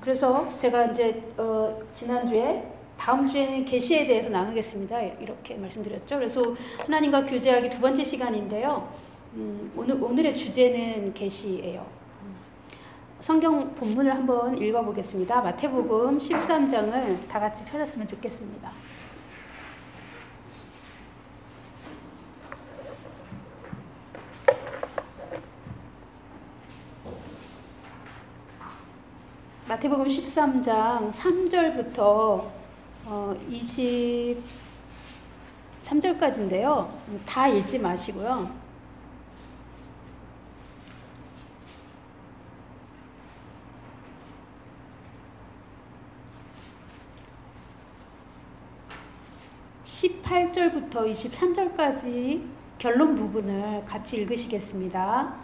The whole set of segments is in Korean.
그래서 제가 이제 지난주에 다음 주에는 계시에 대해서 나누겠습니다. 이렇게 말씀드렸죠. 그래서 하나님과 교제하기 두 번째 시간인데요. 오늘의 주제는 계시예요. 성경 본문을 한번 읽어보겠습니다. 마태복음 13장을 다 같이 펴셨으면 좋겠습니다. 마태복음 13장 3절부터 23절까지인데요. 다 읽지 마시고요. (18절부터 23절까지) 결론 부분을 같이 읽으시겠습니다.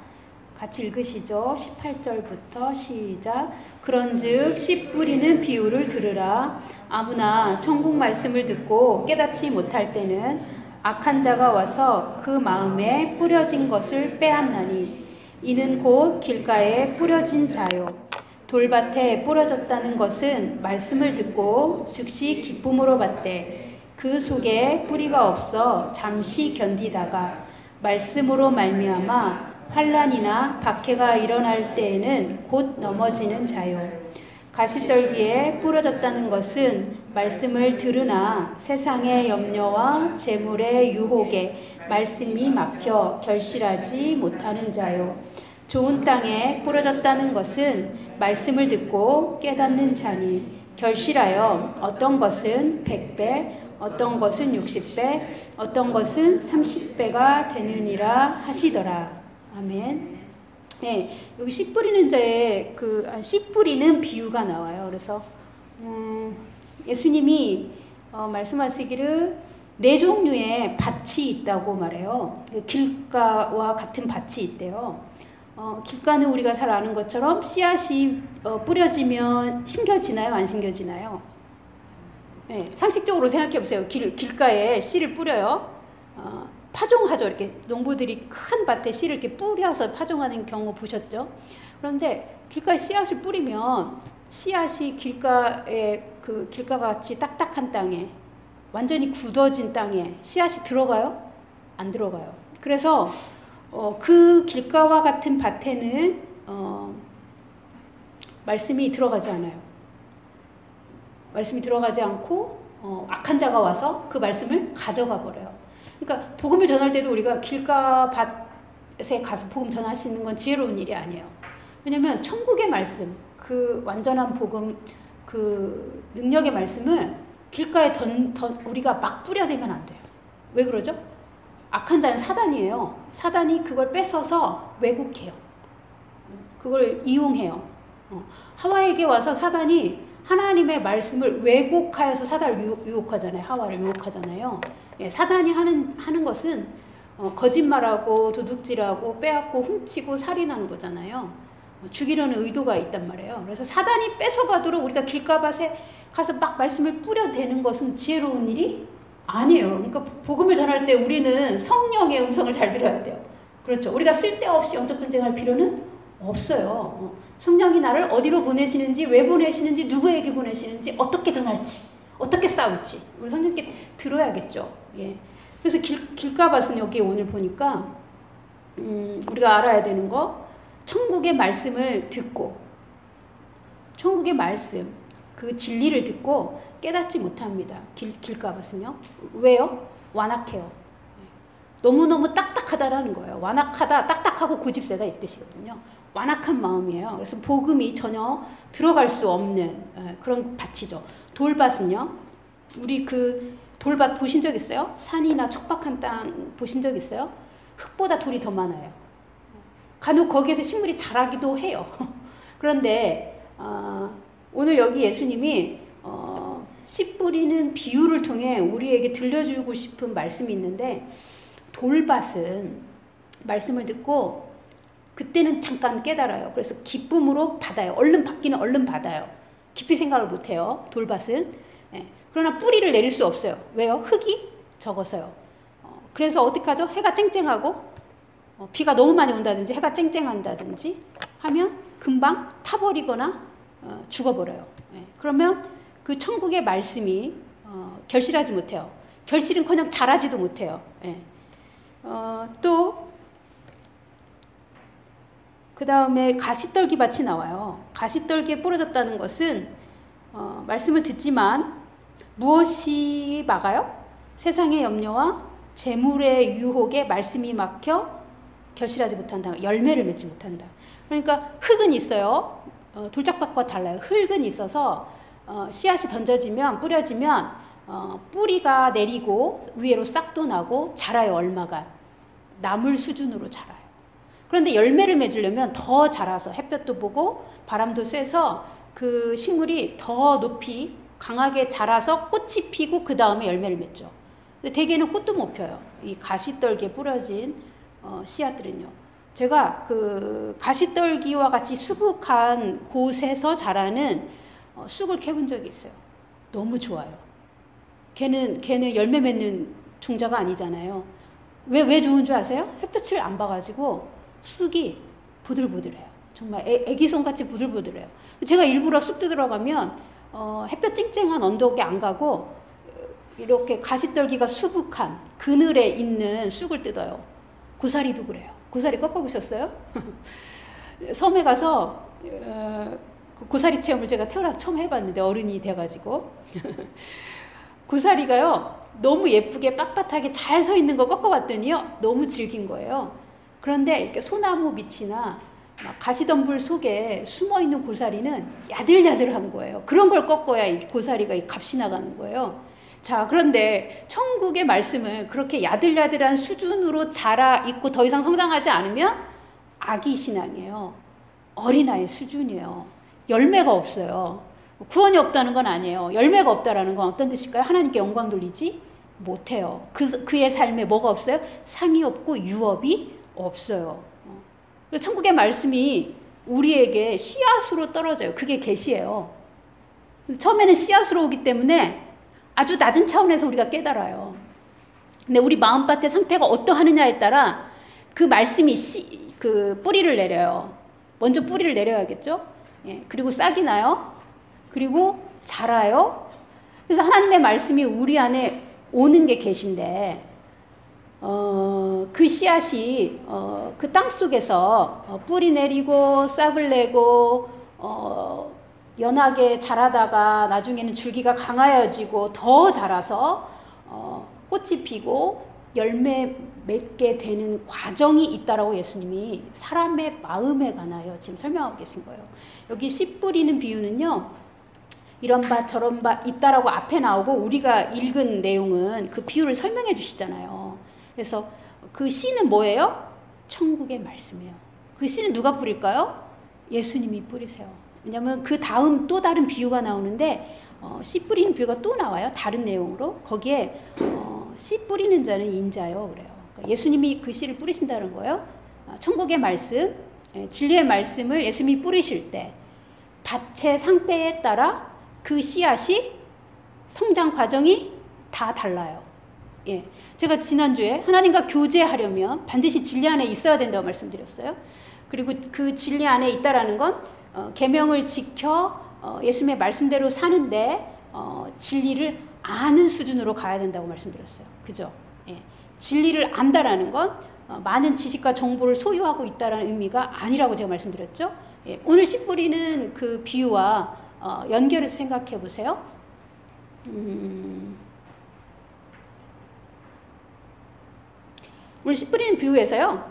같이 읽으시죠. 18절부터 시작. 그런즉 씨 뿌리는 비유를 들으라. 아무나 천국 말씀을 듣고 깨닫지 못할 때는 악한 자가 와서 그 마음에 뿌려진 것을 빼앗나니 이는 곧 길가에 뿌려진 자요. 돌밭에 뿌려졌다는 것은 말씀을 듣고 즉시 기쁨으로 받되 그 속에 뿌리가 없어 잠시 견디다가 말씀으로 말미암아 환난이나 박해가 일어날 때에는 곧 넘어지는 자요. 가시떨기에 뿌려졌다는 것은 말씀을 들으나 세상의 염려와 재물의 유혹에 말씀이 막혀 결실하지 못하는 자요. 좋은 땅에 뿌려졌다는 것은 말씀을 듣고 깨닫는 자니 결실하여 어떤 것은 100배, 어떤 것은 60배, 어떤 것은 30배가 되느니라 하시더라. 아멘. 네, 여기 씨 뿌리는 자의 씨 뿌리는 비유가 나와요. 그래서 예수님이 말씀하시기를 4종류의 밭이 있다고 말해요. 길가와 같은 밭이 있대요. 길가는 우리가 잘 아는 것처럼 씨앗이 뿌려지면 심겨지나요? 안 심겨지나요? 네, 상식적으로 생각해 보세요. 길가에 씨를 뿌려요. 파종하죠. 이렇게 농부들이 큰 밭에 씨를 이렇게 뿌려서 파종하는 경우 보셨죠? 그런데 길가에 씨앗을 뿌리면 씨앗이 길가에 길가가 같이 딱딱한 땅에 완전히 굳어진 땅에 씨앗이 들어가요? 안 들어가요. 그래서 그 길가와 같은 밭에는 말씀이 들어가지 않아요. 말씀이 들어가지 않고 악한 자가 와서 그 말씀을 가져가 버려요. 그러니까 복음을 전할 때도 우리가 길가 밭에 가서 복음 전할 수 있는 건 지혜로운 일이 아니에요. 왜냐면 천국의 말씀, 그 완전한 복음, 그 능력의 말씀을 길가에 우리가 막 뿌려대면 안 돼요. 왜 그러죠? 악한 자는 사단이에요. 사단이 그걸 뺏어서 왜곡해요. 그걸 이용해요. 하와에게 와서 사단이 하나님의 말씀을 왜곡하여서 사단을 유혹하잖아요. 하와를 유혹하잖아요. 예, 사단이 하는 것은 거짓말하고 도둑질하고 빼앗고 훔치고 살인하는 거잖아요. 죽이려는 의도가 있단 말이에요. 그래서 사단이 뺏어가도록 우리가 길가밭에 가서 막 말씀을 뿌려대는 것은 지혜로운 일이 아니에요. 그러니까 복음을 전할 때 우리는 성령의 음성을 잘 들어야 돼요. 그렇죠. 우리가 쓸데없이 영적 전쟁할 필요는 없어요. 성령이 나를 어디로 보내시는지, 왜 보내시는지, 누구에게 보내시는지, 어떻게 전할지, 어떻게 싸울지 우리 성령께 들어야겠죠. 예. 그래서 길가밭은 여기 오늘 보니까 우리가 알아야 되는 거, 천국의 말씀을 듣고 천국의 말씀, 그 진리를 듣고 깨닫지 못합니다. 길가밭은요. 왜요? 완악해요. 너무너무 딱딱하다라는 거예요. 완악하다, 딱딱하고 고집세다 이 뜻이거든요. 완악한 마음이에요. 그래서 복음이 전혀 들어갈 수 없는 그런 밭이죠. 돌밭은요. 우리 그 돌밭 보신 적 있어요? 산이나 척박한 땅 보신 적 있어요? 흙보다 돌이 더 많아요. 간혹 거기에서 식물이 자라기도 해요. 그런데 오늘 여기 예수님이 씨 뿌리는 비유를 통해 우리에게 들려주고 싶은 말씀이 있는데, 돌밭은 말씀을 듣고 그때는 잠깐 깨달아요. 그래서 기쁨으로 받아요. 얼른 받기는 얼른 받아요. 깊이 생각을 못해요. 돌밭은. 예. 그러나 뿌리를 내릴 수 없어요. 왜요? 흙이 적어서요. 그래서 어떻게 하죠? 해가 쨍쨍하고 비가 너무 많이 온다든지 해가 쨍쨍한다든지 하면 금방 타버리거나 죽어버려요. 예. 그러면 그 천국의 말씀이 결실하지 못해요. 결실은커녕 자라지도 못해요. 예. 또 그 다음에 가시떨기 밭이 나와요. 가시떨기에 부러졌다는 것은 말씀을 듣지만 무엇이 막아요? 세상의 염려와 재물의 유혹에 말씀이 막혀 결실하지 못한다. 열매를 맺지 못한다. 그러니까 흙은 있어요. 돌짝밭과 달라요. 흙은 있어서 씨앗이 던져지면 뿌려지면 뿌리가 내리고 위로 싹도 나고 자라요. 얼마간. 나물 수준으로 자라요. 그런데 열매를 맺으려면 더 자라서 햇볕도 보고 바람도 쐬서 그 식물이 더 높이 강하게 자라서 꽃이 피고 그 다음에 열매를 맺죠. 근데 대개는 꽃도 못 펴요. 이 가시떨기에 뿌려진 씨앗들은요. 제가 그 가시떨기와 같이 수북한 곳에서 자라는 쑥을 캐본 적이 있어요. 너무 좋아요. 걔는 열매 맺는 종자가 아니잖아요. 왜 좋은 줄 아세요? 햇볕을 안 봐가지고 쑥이 보들보들해요. 정말 애기손같이 보들보들해요. 제가 일부러 쑥 뜯으러 햇볕 쨍쨍한 언덕에 안 가고 이렇게 가시떨기가 수북한 그늘에 있는 쑥을 뜯어요. 고사리도 그래요. 고사리 꺾어보셨어요? 섬에 가서 고사리 체험을 제가 태어나서 처음 해봤는데 어른이 돼가지고 고사리가요 너무 예쁘게 빳빳하게 잘 서 있는 거 꺾어봤더니요 너무 질긴 거예요. 그런데 이렇게 소나무 밑이나 가시덤불 속에 숨어있는 고사리는 야들야들한 거예요. 그런 걸 꺾어야 이 고사리가 값이 나가는 거예요. 자, 그런데 천국의 말씀은 그렇게 야들야들한 수준으로 자라 있고 더 이상 성장하지 않으면 아기 신앙이에요. 어린아이 수준이에요. 열매가 없어요. 구원이 없다는 건 아니에요. 열매가 없다라는 건 어떤 뜻일까요? 하나님께 영광 돌리지 못해요. 그의 삶에 뭐가 없어요? 상이 없고 유업이 없어요. 천국의 말씀이 우리에게 씨앗으로 떨어져요. 그게 계시예요. 처음에는 씨앗으로 오기 때문에 아주 낮은 차원에서 우리가 깨달아요. 근데 우리 마음밭의 상태가 어떠하느냐에 따라 그 말씀이 그 뿌리를 내려요. 먼저 뿌리를 내려야겠죠? 예, 그리고 싹이 나요. 그리고 자라요. 그래서 하나님의 말씀이 우리 안에 오는 게 계신데 그 씨앗이 그 땅 속에서 뿌리 내리고 싹을 내고 연하게 자라다가 나중에는 줄기가 강하여지고 더 자라서 꽃이 피고 열매 맺게 되는 과정이 있다라고 예수님이 사람의 마음에 관하여 지금 설명하고 계신 거예요. 여기 씨 뿌리는 비유는요. 이런 밭 저런 밭 있다라고 앞에 나오고 우리가 읽은 내용은 그 비유를 설명해 주시잖아요. 그래서 그 씨는 뭐예요? 천국의 말씀이에요. 그 씨는 누가 뿌릴까요? 예수님이 뿌리세요. 왜냐하면 그 다음 또 다른 비유가 나오는데 씨 뿌리는 비유가 또 나와요. 다른 내용으로. 거기에 씨 뿌리는 자는 인자요. 그래요. 그러니까 예수님이 그 씨를 뿌리신다는 거예요. 천국의 말씀, 진리의 말씀을 예수님이 뿌리실 때 밭의 상태에 따라 그 씨앗이 성장 과정이 다 달라요. 예, 제가 지난주에 하나님과 교제하려면 반드시 진리 안에 있어야 된다고 말씀드렸어요. 그리고 그 진리 안에 있다라는 건 계명을 지켜 예수님의 말씀대로 사는데 진리를 아는 수준으로 가야 된다고 말씀드렸어요. 그죠? 예, 진리를 안다라는 건 많은 지식과 정보를 소유하고 있다라는 의미가 아니라고 제가 말씀드렸죠. 예, 오늘 씨 뿌리는 그 비유와 연결해서 생각해 보세요. 오늘 씨 뿌리는 비유에서요.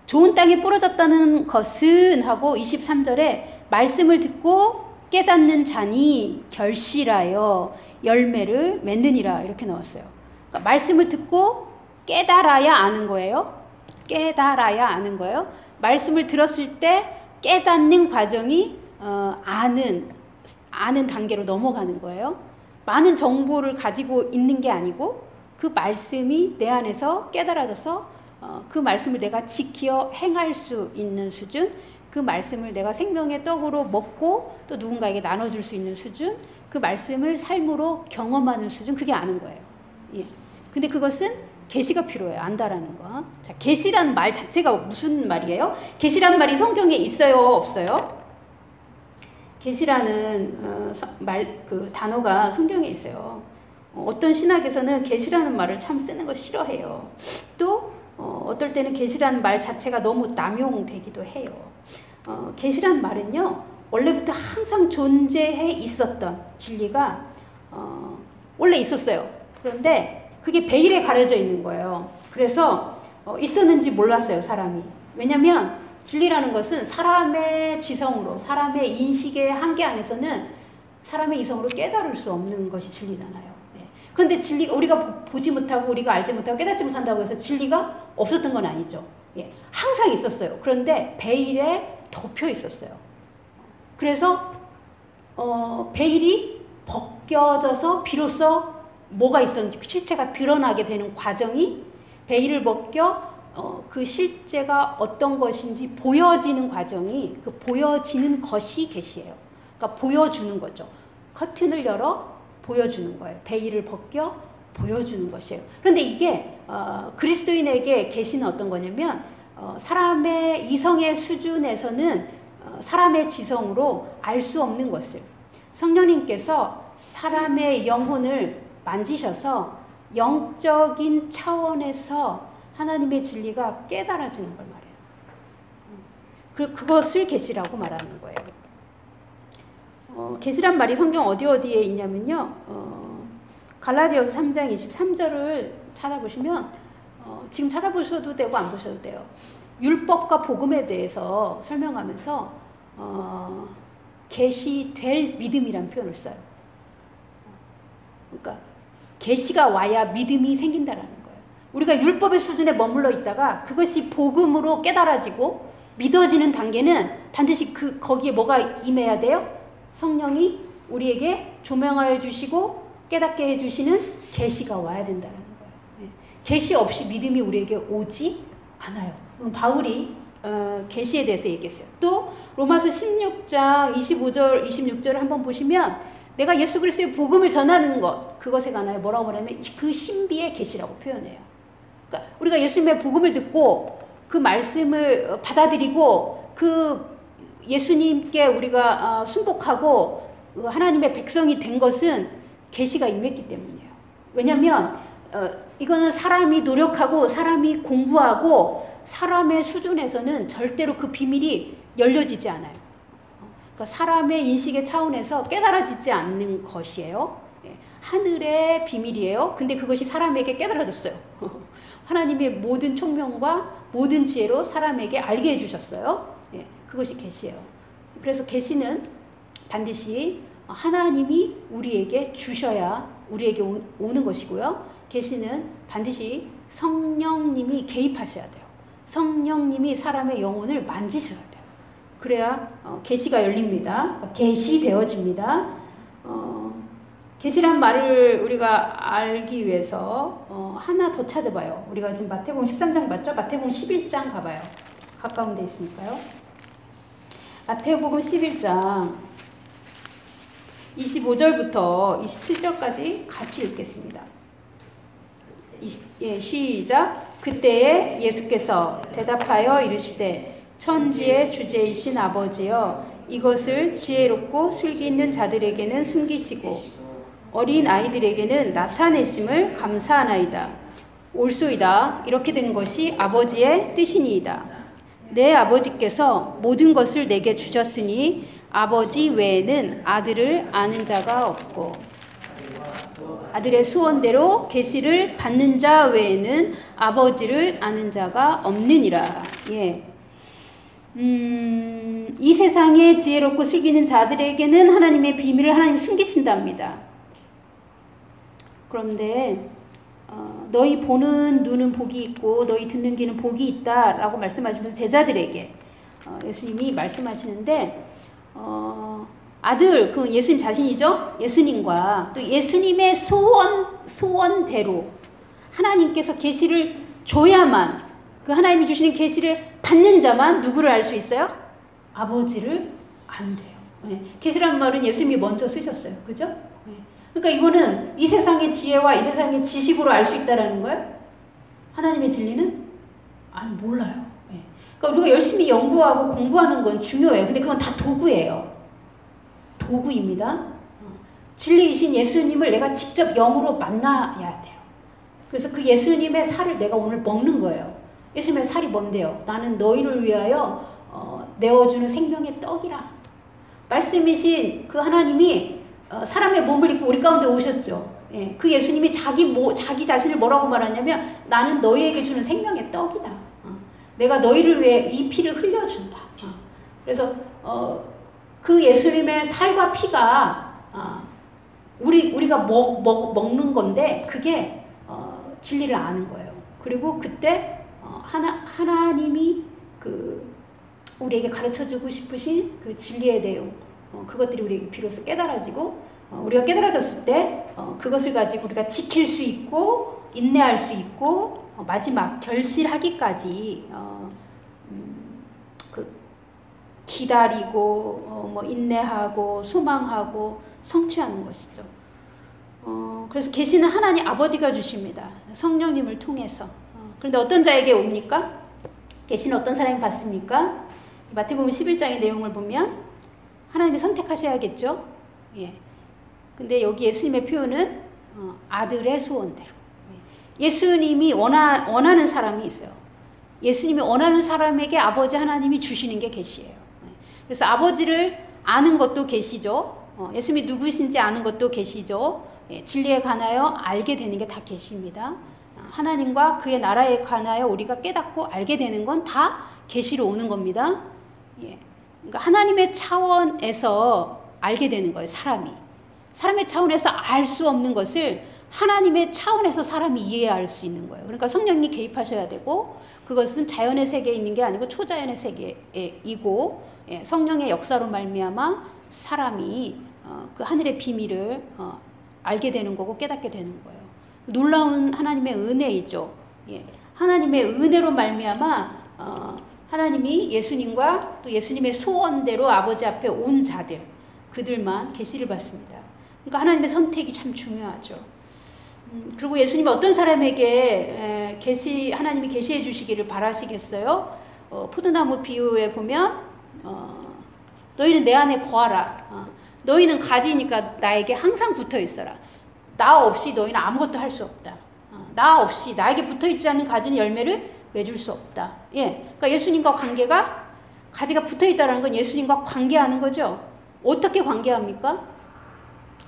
좋은 땅에 뿌려졌다는 것은 하고 23절에 말씀을 듣고 깨닫는 자니 결실하여 열매를 맺느니라 이렇게 나왔어요. 그러니까 말씀을 듣고 깨달아야 아는 거예요. 깨달아야 아는 거예요. 말씀을 들었을 때 깨닫는 과정이 아는 단계로 넘어가는 거예요. 많은 정보를 가지고 있는 게 아니고 그 말씀이 내 안에서 깨달아져서 그 말씀을 내가 지키어 행할 수 있는 수준, 그 말씀을 내가 생명의 떡으로 먹고 또 누군가에게 나눠줄 수 있는 수준, 그 말씀을 삶으로 경험하는 수준, 그게 아는 거예요. 예. 근데 그것은 계시가 필요해요. 안다라는 거. 자, 계시라는 말 자체가 무슨 말이에요? 계시란 말이 성경에 있어요, 없어요? 계시라는 그 단어가 성경에 있어요. 어떤 신학에서는 계시라는 말을 참 쓰는 걸 싫어해요. 또 어떨 때는 계시라는 말 자체가 너무 남용되기도 해요. 계시라는 말은요, 원래부터 항상 존재해 있었던 진리가 원래 있었어요. 그런데 그게 베일에 가려져 있는 거예요. 그래서 있었는지 몰랐어요, 사람이. 왜냐면 진리라는 것은 사람의 지성으로, 사람의 인식의 한계 안에서는 사람의 이성으로 깨달을 수 없는 것이 진리잖아요. 그런데 진리가 우리가 보지 못하고 우리가 알지 못하고 깨닫지 못한다고 해서 진리가 없었던 건 아니죠. 항상 있었어요. 그런데 베일에 덮여 있었어요. 그래서 베일이 벗겨져서 비로소 뭐가 있었는지 그 실체가 드러나게 되는 과정이 베일을 벗겨 그 실제가 어떤 것인지 보여지는 과정이 그 보여지는 것이 계시예요. 그러니까 보여주는 거죠. 커튼을 열어 보여주는 거예요. 베일을 벗겨 보여주는 것이에요. 그런데 이게 그리스도인에게 계시는 어떤 거냐면 사람의 이성의 수준에서는 사람의 지성으로 알 수 없는 것을 성령님께서 사람의 영혼을 만지셔서 영적인 차원에서 하나님의 진리가 깨달아지는 걸 말해요. 그것을 계시라고 말하는 거예요. 계시란 말이 성경 어디에 있냐면요. 갈라디아서 3장 23절을 찾아보시면 지금 찾아보셔도 되고 안 보셔도 돼요. 율법과 복음에 대해서 설명하면서 계시될 믿음이라는 표현을 써요. 그러니까 계시가 와야 믿음이 생긴다라는 거예요. 우리가 율법의 수준에 머물러 있다가 그것이 복음으로 깨달아지고 믿어지는 단계는 반드시 거기에 뭐가 임해야 돼요? 성령이 우리에게 조명하여 주시고 깨닫게 해주시는 계시가 와야 된다는 거예요. 계시 없이 믿음이 우리에게 오지 않아요. 바울이 계시에 대해서 얘기했어요. 또 로마서 16장 25절 26절을 한번 보시면 내가 예수 그리스도의 복음을 전하는 것 그것에 관하여 뭐라고 말하면 그 신비의 계시라고 표현해요. 그러니까 우리가 예수님의 복음을 듣고 그 말씀을 받아들이고 그 예수님께 우리가 순복하고 하나님의 백성이 된 것은 계시가 임했기 때문이에요. 왜냐하면 이거는 사람이 노력하고 사람이 공부하고 사람의 수준에서는 절대로 그 비밀이 열려지지 않아요. 그러니까 사람의 인식의 차원에서 깨달아지지 않는 것이에요. 하늘의 비밀이에요. 근데 그것이 사람에게 깨달아졌어요. 하나님의 모든 총명과 모든 지혜로 사람에게 알게 해주셨어요. 그것이 계시예요. 그래서 계시는 반드시 하나님이 우리에게 주셔야 우리에게 오는 것이고요. 계시는 반드시 성령님이 개입하셔야 돼요. 성령님이 사람의 영혼을 만지셔야 돼요. 그래야 계시가 열립니다. 계시되어집니다. 계시란 말을 우리가 알기 위해서 하나 더 찾아봐요. 우리가 지금 마태복음 13장 맞죠? 마태복음 11장 가봐요. 가까운 데 있으니까요. 마태복음 11장 25절부터 27절까지 같이 읽겠습니다. 시작. 그때에 예수께서 대답하여 이르시되 천지의 주제이신 아버지여 이것을 지혜롭고 슬기 있는 자들에게는 숨기시고 어린 아이들에게는 나타내심을 감사하나이다. 옳소이다. 이렇게 된 것이 아버지의 뜻이니이다. 내 아버지께서 모든 것을 내게 주셨으니 아버지 외에는 아들을 아는 자가 없고 아들의 소원대로 계시를 받는 자 외에는 아버지를 아는 자가 없느니라. 이 세상에 지혜롭고 슬기는 자들에게는 하나님의 비밀을 하나님이 숨기신답니다. 그런데 너희 보는 눈은 복이 있고 너희 듣는 귀는 복이 있다라고 말씀하시면서 제자들에게 예수님이 말씀하시는데 아들, 그 예수님 자신이죠? 예수님과 또 예수님의 소원대로 하나님께서 계시를 줘야만 그 하나님이 주시는 계시를 받는 자만 누구를 알 수 있어요? 아버지를 안돼요. 계시란 말은 예수님이 먼저 쓰셨어요. 그죠? 그러니까 이거는 이 세상의 지혜와 이 세상의 지식으로 알 수 있다라는 거예요. 하나님의 진리는 몰라요. 그러니까 우리가 열심히 연구하고 공부하는 건 중요해요. 근데 그건 다 도구예요. 도구입니다. 진리이신 예수님을 내가 직접 영으로 만나야 돼요. 그래서 그 예수님의 살을 내가 오늘 먹는 거예요. 예수님의 살이 뭔데요? 나는 너희를 위하여 내어주는 생명의 떡이라. 말씀이신 그 하나님이 사람의 몸을 입고 우리 가운데 오셨죠. 예, 그 예수님이 자기 자신을 뭐라고 말하냐면 나는 너희에게 주는 생명의 떡이다. 내가 너희를 위해 이 피를 흘려준다. 그래서 그 예수님의 살과 피가 우리가 먹는 건데 그게 진리를 아는 거예요. 그리고 그때 하나님이 우리에게 가르쳐주고 싶으신 그 진리의 내용, 그것들이 우리에게 비로소 깨달아지고, 우리가 깨달아졌을 때 그것을 가지고 우리가 지킬 수 있고 인내할 수 있고 마지막 결실하기까지 기다리고 인내하고 소망하고 성취하는 것이죠. 그래서 계시는 하나님 아버지가 주십니다. 성령님을 통해서. 그런데 어떤 자에게 옵니까? 계시는 어떤 사람이 받습니까? 마태복음 11장의 내용을 보면 하나님이 선택하셔야겠죠. 예. 근데 여기 예수님의 표현은 아들의 소원대로. 예수님이 원하는 사람이 있어요. 예수님이 원하는 사람에게 아버지 하나님이 주시는 게 계시예요. 그래서 아버지를 아는 것도 계시죠. 예수님이 누구신지 아는 것도 계시죠. 예, 진리에 관하여 알게 되는 게 다 계십니다. 하나님과 그의 나라에 관하여 우리가 깨닫고 알게 되는 건 다 계시로 오는 겁니다. 예. 그러니까 하나님의 차원에서 알게 되는 거예요. 사람의 차원에서 알 수 없는 것을 하나님의 차원에서 사람이 이해할 수 있는 거예요. 그러니까 성령이 개입하셔야 되고 그것은 자연의 세계에 있는 게 아니고 초자연의 세계이고 예, 성령의 역사로 말미암아 사람이 그 하늘의 비밀을 알게 되는 거고 깨닫게 되는 거예요. 놀라운 하나님의 은혜이죠. 예, 하나님의 은혜로 말미암아 하나님이 예수님과 또 예수님의 소원대로 아버지 앞에 온 자들 그들만 계시를 받습니다. 그러니까 하나님의 선택이 참 중요하죠. 그리고 예수님이 어떤 사람에게 하나님이 계시해 주시기를 바라시겠어요? 포도나무 비유에 보면 너희는 내 안에 거하라. 너희는 가지니까 나에게 항상 붙어 있어라. 나 없이 너희는 아무것도 할 수 없다. 나 없이 나에게 붙어 있지 않는 가지는 열매를 맺을 수 없다. 예, 그러니까 예수님과 관계가 가지가 붙어 있다는 건 예수님과 관계하는 거죠. 어떻게 관계합니까?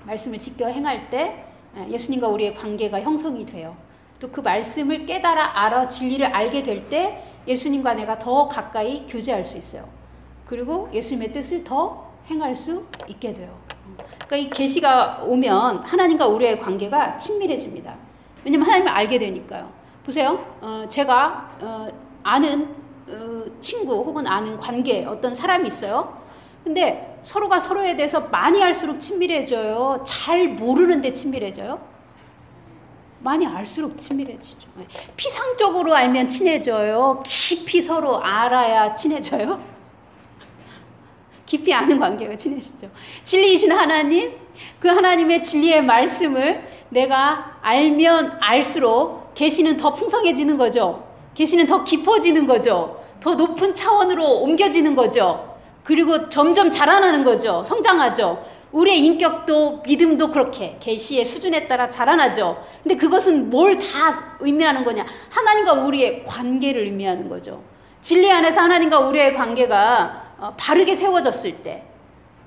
말씀을 지켜 행할 때 예수님과 우리의 관계가 형성이 돼요. 또 그 말씀을 깨달아 알아 진리를 알게 될 때 예수님과 내가 더 가까이 교제할 수 있어요. 그리고 예수님의 뜻을 더 행할 수 있게 돼요. 그러니까 이 계시가 오면 하나님과 우리의 관계가 친밀해집니다. 왜냐면 하나님을 알게 되니까요. 보세요. 제가 아는 친구 혹은 아는 관계 어떤 사람이 있어요. 근데 서로가 서로에 대해서 많이 알수록 친밀해져요? 잘 모르는데 친밀해져요? 많이 알수록 친밀해지죠. 피상적으로 알면 친해져요? 깊이 서로 알아야 친해져요? 깊이 아는 관계가 친해지죠. 진리이신 하나님, 그 하나님의 진리의 말씀을 내가 알면 알수록 계시는 더 풍성해지는 거죠. 계시는 더 깊어지는 거죠. 더 높은 차원으로 옮겨지는 거죠. 그리고 점점 자라나는 거죠. 성장하죠. 우리의 인격도 믿음도 그렇게 계시의 수준에 따라 자라나죠. 근데 그것은 뭘 다 의미하는 거냐? 하나님과 우리의 관계를 의미하는 거죠. 진리 안에서 하나님과 우리의 관계가 바르게 세워졌을 때,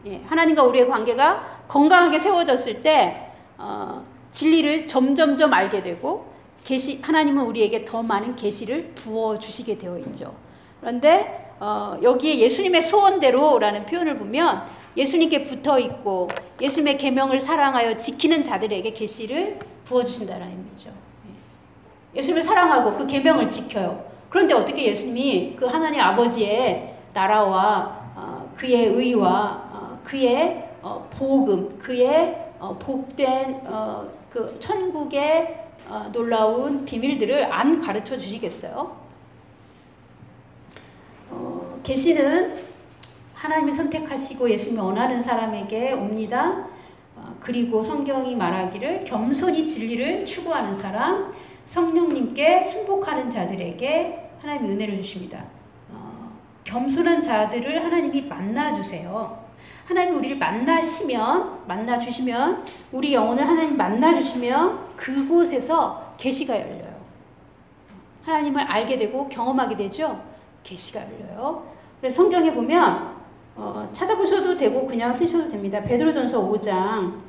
예, 하나님과 우리의 관계가 건강하게 세워졌을 때 진리를 점점점 알게 되고 하나님은 우리에게 더 많은 계시를 부어주시게 되어 있죠. 그런데 여기에 예수님의 소원대로라는 표현을 보면 예수님께 붙어있고 예수님의 계명을 사랑하여 지키는 자들에게 계시를 부어주신다는 의미죠. 예수님을 사랑하고 그 계명을 지켜요. 그런데 어떻게 예수님이 그 하나님 아버지의 나라와 그의 의와 그의 복음, 그의 복된 그 천국의 놀라운 비밀들을 안 가르쳐 주시겠어요? 계시는 하나님이 선택하시고 예수님이 원하는 사람에게 옵니다. 그리고 성경이 말하기를 겸손히 진리를 추구하는 사람, 성령님께 순복하는 자들에게 하나님이 은혜를 주십니다. 겸손한 자들을 하나님이 만나주세요. 하나님이 우리를 만나주시면 우리 영혼을 하나님 만나주시면 그곳에서 계시가 열려요. 하나님을 알게 되고 경험하게 되죠. 계시가 열려요. 그래서 성경에 보면 찾아보셔도 되고 그냥 쓰셔도 됩니다. 베드로전서 5장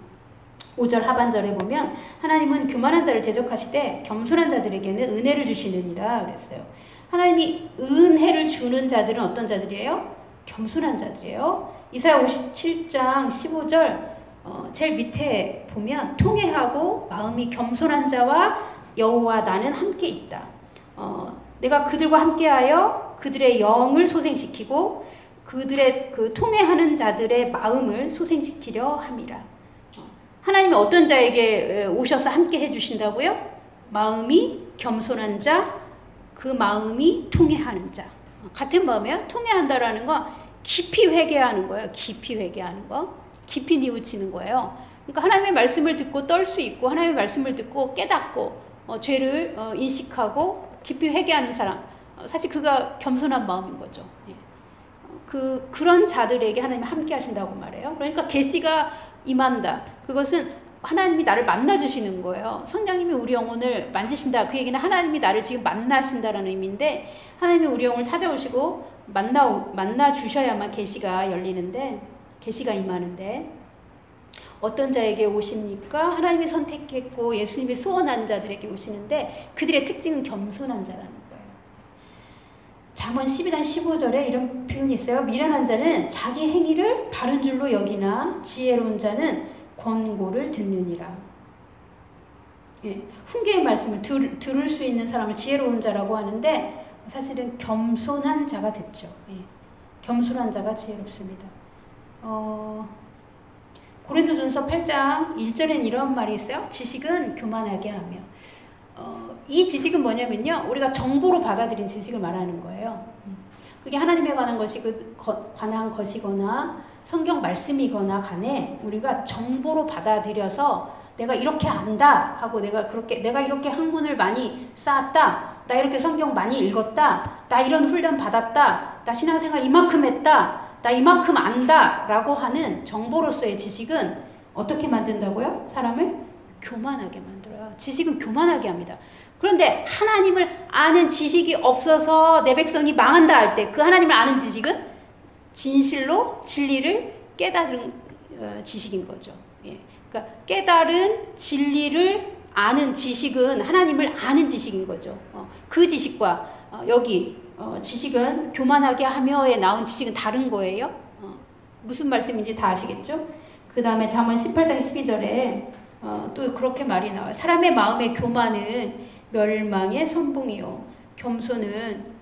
5절 하반절에 보면 하나님은 교만한 자를 대적하시되 겸손한 자들에게는 은혜를 주시느니라 그랬어요. 하나님이 은혜를 주는 자들은 어떤 자들이에요? 겸손한 자들이에요. 이사야 57장 15절 제일 밑에 보면 통회하고 마음이 겸손한 자와 여호와 나는 함께 있다. 내가 그들과 함께하여 그들의 영을 소생시키고 그들의 그 통회하는 자들의 마음을 소생시키려 함이라. 하나님이 어떤 자에게 오셔서 함께 해주신다고요? 마음이 겸손한 자, 그 마음이 통회하는 자. 같은 마음이에요. 통회한다라는 건 깊이 회개하는 거예요. 깊이 회개하는 거. 깊이 뉘우치는 거예요. 그러니까 하나님의 말씀을 듣고 떨 수 있고 하나님의 말씀을 듣고 깨닫고 죄를 인식하고 깊이 회개하는 사람. 사실 그가 겸손한 마음인 거죠. 예. 그런 자들에게 하나님이 함께 하신다고 말해요. 그러니까 계시가 임한다. 그것은 하나님이 나를 만나주시는 거예요. 성령님이 우리 영혼을 만지신다. 그 얘기는 하나님이 나를 지금 만나신다라는 의미인데 하나님이 우리 영혼을 찾아오시고 만나주셔야만 계시가 열리는데 계시가 임하는데 어떤 자에게 오십니까? 하나님이 선택했고 예수님이 소원한 자들에게 오시는데 그들의 특징은 겸손한 자라는 거예요. 잠언 12장 15절에 이런 표현이 있어요. 미련한 자는 자기 행위를 바른 줄로 여기나 지혜로운 자는 권고를 듣느니라. 예, 훈계의 말씀을 들을 수 있는 사람을 지혜로운 자라고 하는데 사실은 겸손한 자가 듣죠. 예, 겸손한 자가 지혜롭습니다. 고린도전서 8장 1절엔 이런 말이 있어요. 지식은 교만하게 하며. 이 지식은 뭐냐면요. 우리가 정보로 받아들인 지식을 말하는 거예요. 그게 하나님에 관한 것이거나 성경 말씀이거나 간에 우리가 정보로 받아들여서 내가 이렇게 안다 하고 내가 이렇게 학문을 많이 쌓았다. 나 이렇게 성경 많이 읽었다. 나 이런 훈련 받았다. 나 신앙생활 이만큼 했다. 나 이만큼 안다 라고 하는 정보로서의 지식은 어떻게 만든다고요? 사람을 교만하게 만들어요. 지식은 교만하게 합니다. 그런데 하나님을 아는 지식이 없어서 내 백성이 망한다 할 때 그 하나님을 아는 지식은 진실로 진리를 깨달은 지식인 거죠. 예. 그러니까 깨달은 진리를 아는 지식은 하나님을 아는 지식인 거죠. 그 지식과 여기 지식은 교만하게 하며에 나온 지식은 다른 거예요. 무슨 말씀인지 다 아시겠죠? 그 다음에 잠언 18장 12절에 또 그렇게 말이 나와요. 사람의 마음의 교만은 멸망의 선봉이요 겸손은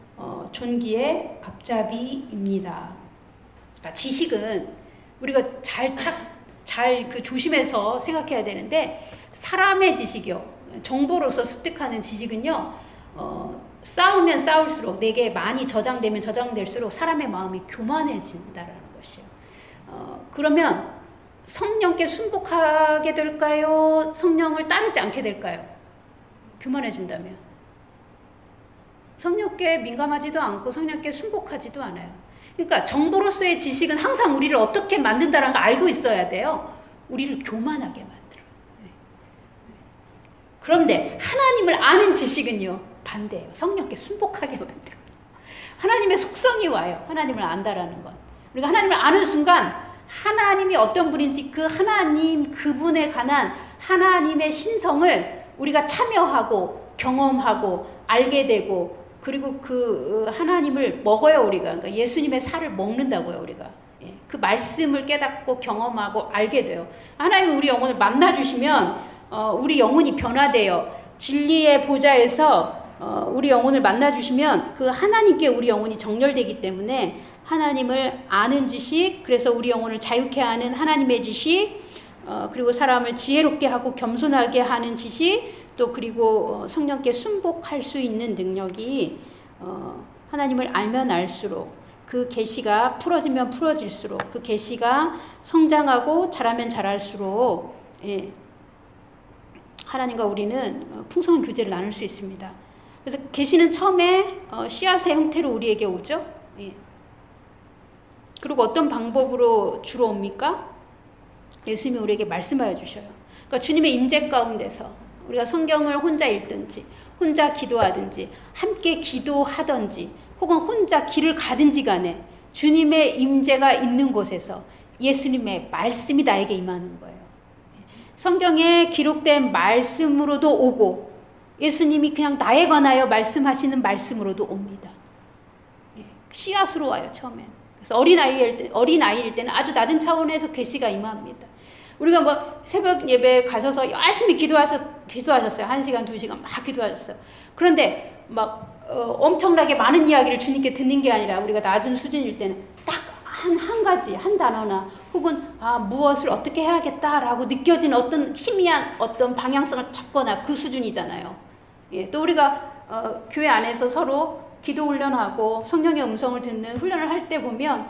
존귀의 앞잡이입니다. 그러니까 지식은 우리가 잘 조심해서 생각해야 되는데 사람의 지식이요 정보로서 습득하는 지식은요 쌓으면 쌓을수록 내게 많이 저장되면 저장될수록 사람의 마음이 교만해진다라는 것이에요. 그러면 성령께 순복하게 될까요? 성령을 따르지 않게 될까요? 교만해진다면 성령께 민감하지도 않고 성령께 순복하지도 않아요. 그러니까 정보로서의 지식은 항상 우리를 어떻게 만든다는 걸 알고 있어야 돼요. 우리를 교만하게 만들어요. 그런데 하나님을 아는 지식은요 반대예요. 성령께 순복하게 만들어요. 하나님의 속성이 와요. 하나님을 안다라는 건. 우리가 하나님을 아는 순간 하나님이 어떤 분인지 그 하나님 그분에 관한 하나님의 신성을 우리가 참여하고 경험하고 알게 되고 그리고 그 하나님을 먹어요 우리가. 그러니까 예수님의 살을 먹는다고요 우리가. 예, 그 말씀을 깨닫고 경험하고 알게 돼요. 하나님이 우리 영혼을 만나주시면 우리 영혼이 변화돼요. 진리의 보좌에서 우리 영혼을 만나주시면 그 하나님께 우리 영혼이 정렬되기 때문에 하나님을 아는 지식, 그래서 우리 영혼을 자유케 하는 하나님의 지식, 그리고 사람을 지혜롭게 하고 겸손하게 하는 지식, 또 그리고 성령께 순복할 수 있는 능력이 하나님을 알면 알수록 그 계시가 풀어지면 풀어질수록 그 계시가 성장하고 자라면 자랄수록 예, 하나님과 우리는 풍성한 교제를 나눌 수 있습니다. 그래서 계시는 처음에 씨앗의 형태로 우리에게 오죠. 예. 그리고 어떤 방법으로 주로 옵니까? 예수님이 우리에게 말씀하여 주셔요. 그러니까 주님의 임재 가운데서 우리가 성경을 혼자 읽든지 혼자 기도하든지 함께 기도하든지 혹은 혼자 길을 가든지 간에 주님의 임재가 있는 곳에서 예수님의 말씀이 나에게 임하는 거예요. 성경에 기록된 말씀으로도 오고 예수님이 그냥 나에 관하여 말씀하시는 말씀으로도 옵니다. 씨앗으로 와요, 처음엔. 그래서 어린아이일 때는 아주 낮은 차원에서 계시가 임합니다. 우리가 뭐 새벽 예배에 가셔서 열심히 기도하셨어요. 1시간, 2시간 막 기도하셨어요. 그런데 막 엄청나게 많은 이야기를 주님께 듣는 게 아니라 우리가 낮은 수준일 때는 딱 한 가지, 한 단어나 혹은 무엇을 어떻게 해야겠다라고 느껴진 어떤 희미한 어떤 방향성을 찾거나 그 수준이잖아요. 예, 또 우리가 교회 안에서 서로 기도 훈련하고 성령의 음성을 듣는 훈련을 할 때 보면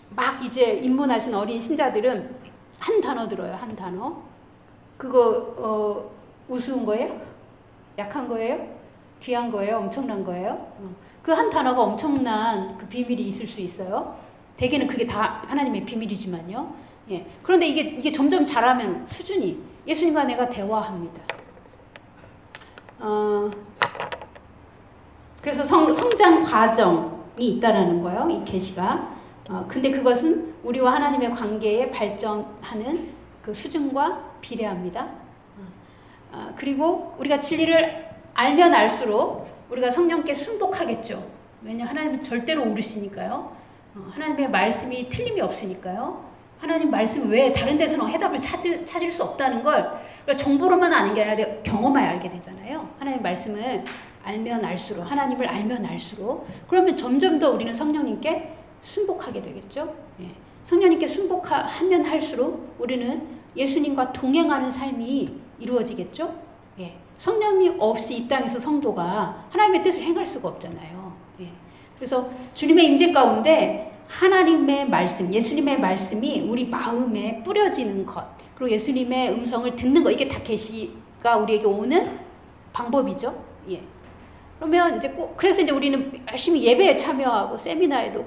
막 이제 입문하신 어린 신자들은 한 단어 들어요. 한 단어. 그거 우스운 거예요? 약한 거예요? 귀한 거예요? 엄청난 거예요? 그 한 단어가 엄청난 그 비밀이 있을 수 있어요. 대개는 그게 다 하나님의 비밀이지만요. 예. 그런데 이게 점점 자라면 수준이 예수님과 내가 대화합니다. 그래서 성장 과정이 있다라는 거예요. 이 계시가. 근데 그것은 우리와 하나님의 관계에 발전하는 그 수준과 비례합니다. 그리고 우리가 진리를 알면 알수록 우리가 성령께 순복하겠죠. 왜냐 하나님은 절대로 옳으시니까요. 하나님의 말씀이 틀림이 없으니까요. 하나님 말씀 외에 다른 데서는 해답을 찾을 수 없다는 걸 정보로만 아는 게 아니라 경험하여 알게 되잖아요. 하나님 말씀을 알면 알수록, 하나님을 알면 알수록, 그러면 점점 더 우리는 성령님께 순복하게 되겠죠. 예. 성령님께 순복하면 할수록 우리는 예수님과 동행하는 삶이 이루어지겠죠. 예. 성령님 없이 이 땅에서 성도가 하나님의 뜻을 행할 수가 없잖아요. 예. 그래서 주님의 임재 가운데 하나님의 말씀, 예수님의 말씀이 우리 마음에 뿌려지는 것, 그리고 예수님의 음성을 듣는 것, 이게 다 계시가 우리에게 오는 방법이죠. 예. 그러면 이제 그래서 이제 우리는 열심히 예배에 참여하고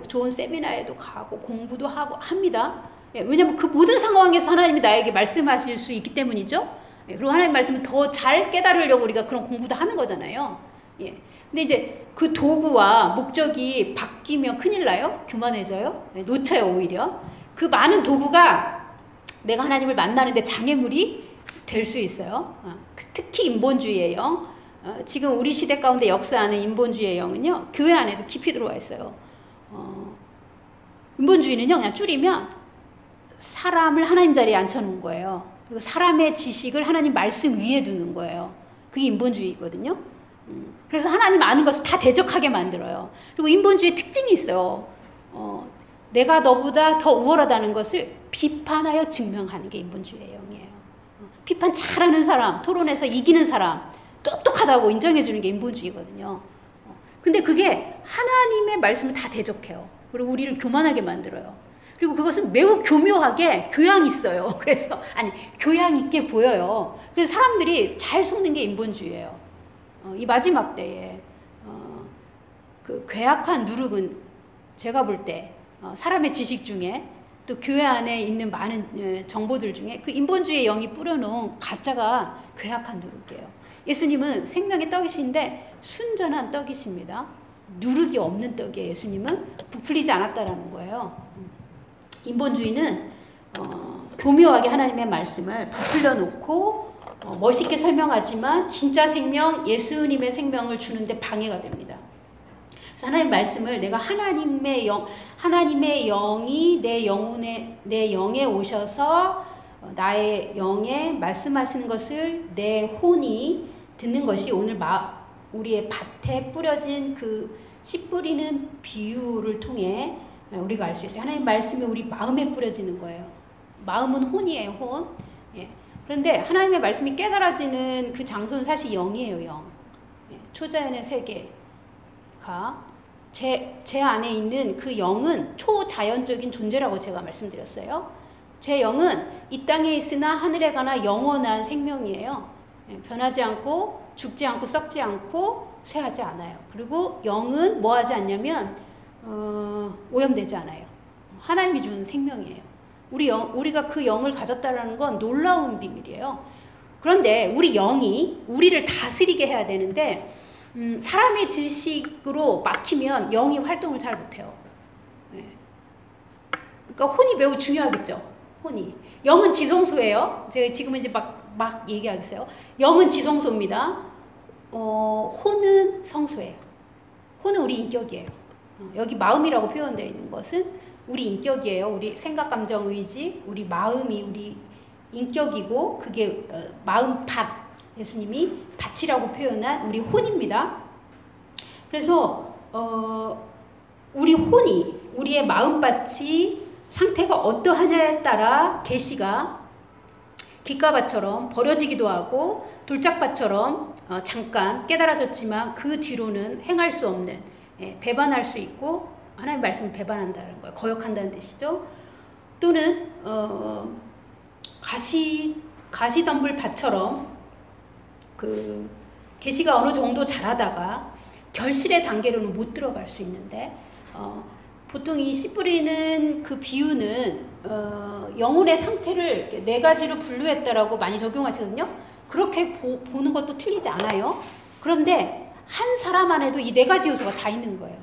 좋은 세미나에도 가고 공부도 하고 합니다. 예. 왜냐하면 그 모든 상황에서 하나님이 나에게 말씀하실 수 있기 때문이죠. 예. 그리고 하나님 말씀을 더 잘 깨달으려고 우리가 그런 공부도 하는 거잖아요. 예. 근데 이제 그 도구와 목적이 바뀌면 큰일 나요. 교만해져요. 예. 놓쳐요, 오히려. 그 많은 도구가 내가 하나님을 만나는데 장애물이 될 수 있어요. 특히 인본주의의 영. 지금 우리 시대 가운데 역사하는 인본주의의 영은요, 교회 안에도 깊이 들어와 있어요. 인본주의는요, 그냥 줄이면 사람을 하나님 자리에 앉혀놓은 거예요. 그리고 사람의 지식을 하나님 말씀 위에 두는 거예요. 그게 인본주의거든요. 그래서 하나님 아는 것을 다 대적하게 만들어요. 그리고 인본주의의 특징이 있어요. 내가 너보다 더 우월하다는 것을 비판하여 증명하는 게 인본주의의 영이에요. 비판 잘하는 사람, 토론에서 이기는 사람, 똑똑하다고 인정해주는 게 인본주의거든요. 근데 그게 하나님의 말씀을 다 대적해요. 그리고 우리를 교만하게 만들어요. 그리고 그것은 매우 교묘하게 교양 있어요. 그래서 교양 있게 보여요. 그래서 사람들이 잘 속는 게 인본주의예요. 이 마지막 때에 그 괴악한 누룩은 제가 볼 때 사람의 지식 중에 또 교회 안에 있는 많은 정보들 중에 그 인본주의의 영이 뿌려놓은 가짜가 괴악한 누룩이에요. 예수님은 생명의 떡이신데 순전한 떡이십니다. 누룩이 없는 떡이에요. 예수님은 부풀리지 않았다라는 거예요. 인본주의는 교묘하게 하나님의 말씀을 부풀려 놓고 멋있게 설명하지만 진짜 생명, 예수님의 생명을 주는데 방해가 됩니다. 그래서 하나님 말씀을 내가 하나님의 영이 내 영에 오셔서 나의 영에 말씀하시는 것을 내 혼이 듣는 것이 오늘 우리의 밭에 뿌려진 그 씨 뿌리는 비유를 통해 우리가 알 수 있어요. 하나님 말씀이 우리 마음에 뿌려지는 거예요. 마음은 혼이에요, 혼. 예. 그런데 하나님의 말씀이 깨달아지는 그 장소는 사실 영이에요, 영. 예. 초자연의 세계가 제 안에 있는 그 영은 초자연적인 존재라고 제가 말씀드렸어요. 제 영은 이 땅에 있으나 하늘에 가나 영원한 생명이에요. 예. 변하지 않고 죽지 않고 썩지 않고 쇠하지 않아요. 그리고 영은 뭐 하지 않냐면 오염되지 않아요. 하나님이 주는 생명이에요. 우리가 그 영을 가졌다라는 건 놀라운 비밀이에요. 그런데 우리 영이 우리를 다스리게 해야 되는데 사람의 지식으로 막히면 영이 활동을 잘 못해요. 네. 그러니까 혼이 매우 중요하겠죠. 혼이. 영은 지성소예요. 제가 지금 이제 막 얘기하겠어요. 영은 지성소입니다. 혼은 성소예요. 혼은 우리 인격이에요. 여기 마음이라고 표현되어 있는 것은 우리 인격이에요. 우리 생각, 감정, 의지, 우리 마음이 우리 인격이고 그게 마음밭, 예수님이 밭이라고 표현한 우리 혼입니다. 그래서 우리 혼이, 우리의 마음밭이 상태가 어떠하냐에 따라 계시가 길가밭처럼 버려지기도 하고 돌짝밭처럼 잠깐 깨달아졌지만 그 뒤로는 행할 수 없는, 배반할 수 있고 하나님의 말씀을 배반한다는 거예요. 거역한다는 뜻이죠. 또는 가시덤불 밭처럼 그 계시가 어느 정도 자라다가 결실의 단계로는 못 들어갈 수 있는데 보통 이 씨 뿌리는 그 비유는 영혼의 상태를 네 가지로 분류했다라고 많이 적용하시거든요. 그렇게 보는 것도 틀리지 않아요. 그런데 한 사람 안에도 이 네 가지 요소가 다 있는 거예요.